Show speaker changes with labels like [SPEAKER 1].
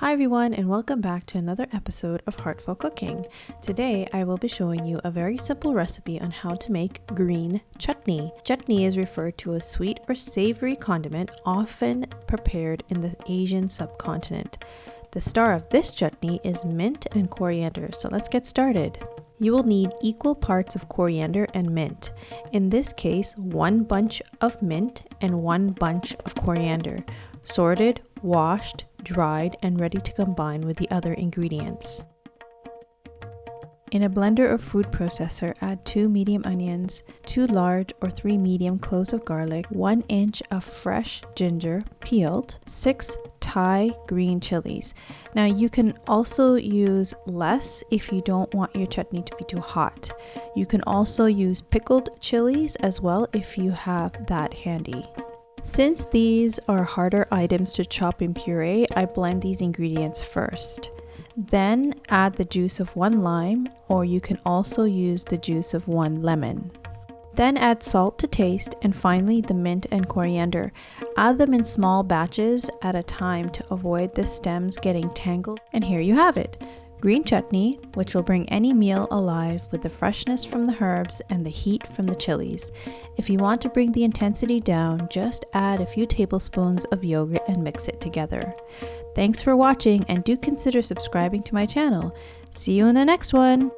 [SPEAKER 1] Hi everyone, and welcome back to another episode of Heartful Cooking. Today I will be showing you a very simple recipe on how to make green chutney. Chutney is referred to as sweet or savory condiment often prepared in the Asian subcontinent. The star of this chutney is mint and coriander, so let's get started. You will need equal parts of coriander and mint. In this case, 1 bunch of mint and 1 bunch of coriander, sorted, washed, dried, and ready to combine with the other ingredients. In a blender or food processor, add 2 medium onions, 2 large or 3 medium cloves of garlic, 1 inch of fresh ginger, peeled, 6 Thai Green Chillies. Now you can also use less if you don't want your chutney to be too hot. You can also use pickled chilies as well if you have that handy. Since these are harder items to chop in puree, I blend these ingredients first. Then add the juice of 1 lime, or you can also use the juice of 1 lemon. Then add salt to taste, and finally the mint and coriander. Add them in small batches at a time to avoid the stems getting tangled. And here you have it. Green chutney, which will bring any meal alive with the freshness from the herbs and the heat from the chilies. If you want to bring the intensity down, just add a few tablespoons of yogurt and mix it together. Thanks for watching, and do consider subscribing to my channel. See you in the next one!